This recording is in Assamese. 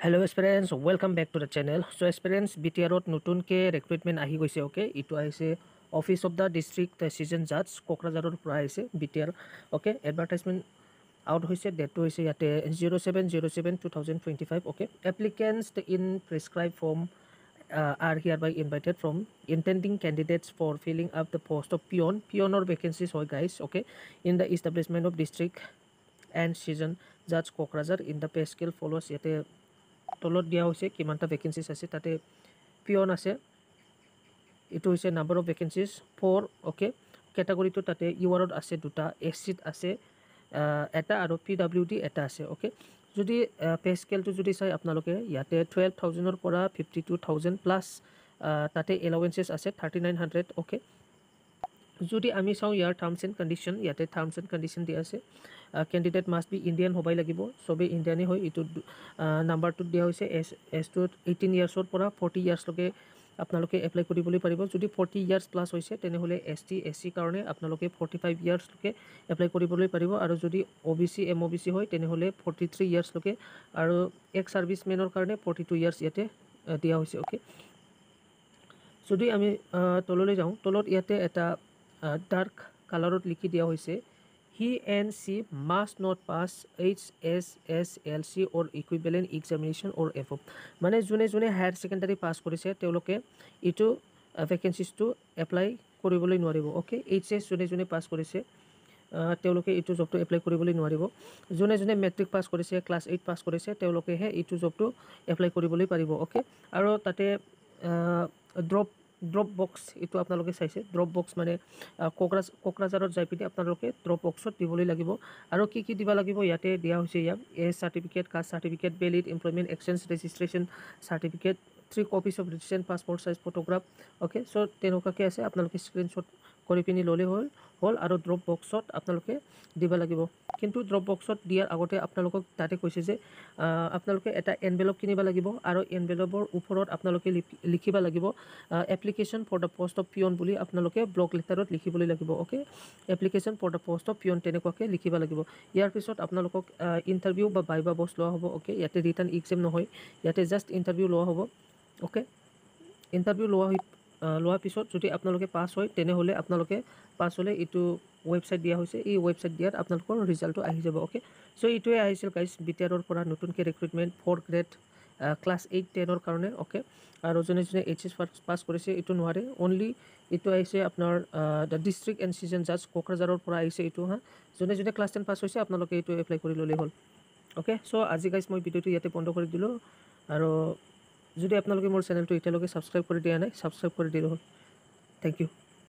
Hello aspirants, welcome back to the channel. So aspirants, BTR nutun ke recruitment ahi goise, okay? Itu aise Office of the District Session Judge Kokrajharor pura aise BTR, okay? Advertisement out hoise, date hoise yate 07/07/2025, okay? Applicants in prescribed form are hereby invited from intending candidates for filling up the post of peon or vacancies hoy guys, okay? In the establishment of district and session judge Kokrajhar in the pay scale follows yate তলত দিয়া হৈছে কিমানটা ভেকেন্সিজ আছে তাতে পিয়ন আছে এটো হৈছে নাম্বার অফ ভেকেন্সিজ 4 ওকে ক্যাটাগরিটো তাতে ইউআরত আছে দুটা এসসিত আছে এটা আৰু পিডব্লিউডি এটা আছে ওকে যদি পে স্কেলটো যদি চাই আপোনালোকে ইয়াতে 12000 ৰ পৰা 52000 প্লাস তাতে এলাউৱেন্সেস আছে 3900 ওকে যদি আমি চাওঁ ইয়াৰ টার্মস এন্ড কন্ডিশন ইয়াতে টার্মস এন্ড কন্ডিশন দিয়া আছে ক্যান্ডিডেট মাস্ট বি ইন্ডিয়ান হবাই লাগিব সবে ইন্ডিয়ানই হয় ইটো নাম্বাৰটো দিয়া হৈছে এস টু 18 ইয়াৰ্ছৰ পৰা 40 ইয়াৰ্ছ লকে আপোনালোকে এপ্লাই কৰিবলৈ পাৰিব যদি 40 ইয়াৰ্ছ প্লাস হৈছে তেনেহলে এসটি এসসি কাৰণে আপোনালোকে 45 ইয়াৰ্ছ লকে এপ্লাই কৰিবলৈ পাৰিব আৰু যদি ওবিসি এমওবিসি হয় তেনেহলে 43 ইয়াৰ্ছ লকে আৰু এক সাৰ্ভিসমেনৰ কাৰণে 42 ইয়াৰ্ছ ইয়াতে দিয়া হৈছে ওকে যদি আমি তললৈ যাওঁ তলত ইয়াতে এটা ডার্ক কালারত লিখি দিয়া হয়েছে he and she must not pass HSSLC or equivalent examination or above মানে যোনে যোনে হায়াৰ সেকেন্ডাৰী পাস কৰিছে তেওঁলোকে ইটো ভেকেন্সিজটো এপ্লাই কৰিবলৈ নোৱাৰিব ওকে এইচএস যোনে যোনে পাস কৰিছে তেওঁলোকে ইটো জবটো এপ্লাই কৰিবলৈ নোৱাৰিব যোনে যোনে মেট্ৰিক পাস কৰিছে ক্লাস 8 পাস কৰিছে তেওঁলোকেহে ইটো জবটো এপ্লাই কৰিবলৈ পাৰিব ওকে আৰু তাতে ড্ৰপ বক্স ইটো আপোনালোকে চাইছে ড্ৰপ বক্স মানে কোকৰাঝাৰত যাই পিনে আপোনালোকে ড্ৰপ বক্সত দিবলৈ লাগিব আৰু কি দিবা লাগিব ইয়াতে দিয়া হৈছে ইয়াক age certificate caste certificate valid employment exchange registration certificate 3 copies of recent passport size photograph okay so তেনেকুৱাকৈ আছে আপোনালোকে স্ক্ৰিনশ্বট কৰি পিনি ললে হল আৰু ড্ৰপ বক্সত আপোনালোকে দিবা লাগিব কিন্তু ড্ৰপ বক্সত দিয়াৰ আগতে আপোনালোকক তাতে কৈছে যে আপোনালোকে এটা এনভেলপ কিনিবা লাগিব আৰু এনভেলপৰ ওপৰত আপোনালোকে লিখিবা লাগিব application for the post of peon বুলি আপোনালোকে ব্লক লেটাৰত লিখিবলৈ লাগিব okay application for the post of peon তেনেকুৱাকৈ লিখিবা লাগিব ইয়াৰ পিছত আপোনালোকক ইন্টাৰভিউ বা ভাইবা বক্স লোৱা হ'ব ওকে ইয়াতে ৰিটাৰ্ন এক্সাম নহয় ইয়াতে জাস্ট ইন্টাৰভিউ লোৱা হ'ব ওকে ইন্টাৰভিউ লোৱাৰ পিছত যদি আপোনালোকে পাস হয় তেনেহলে আপোনালোকে পাস হলে ইটো ওয়েবসাইট দিয়া হৈছে এই ওয়েবসাইট দিয়াত আপোনালোকৰ ৰিজাল্টটো আহি যাব ওকে সো ইটোৱে আহিছিল গাইস বিটিআৰৰ পৰা নতুনকৈ ৰিক্ৰুটমেন্ট 4 গ্ৰেড ক্লাস 8 10 ৰ কাৰণে ওকে আৰু যোনে যোনে এইচএস পাস কৰিছে ইটো নোৱাৰে অনলি ইটো আহিছে আপোনাৰ দ্য ডিস্ট্ৰিক্ট এণ্ড সিজন জাজ কোকৰাঝাৰৰ পৰা আহিছে ইটো হা যোনে যোনে ক্লাস 10 পাস হৈছে আপোনালোকে ইটো এপ্লাই কৰি ললে হ'ল ওকে সো আজি গাইস মই ভিডিওটো ইয়াতে বন্ধ কৰি দিলো আৰু যদি আপোনালোকে মোৰ চেনেলটো এতিয়ালৈকে সাবস্ক্ৰাইব কৰি দিয়া নাই সাবস্ক্ৰাইব কৰি দিলে হ'ল থ্যাংক ইউ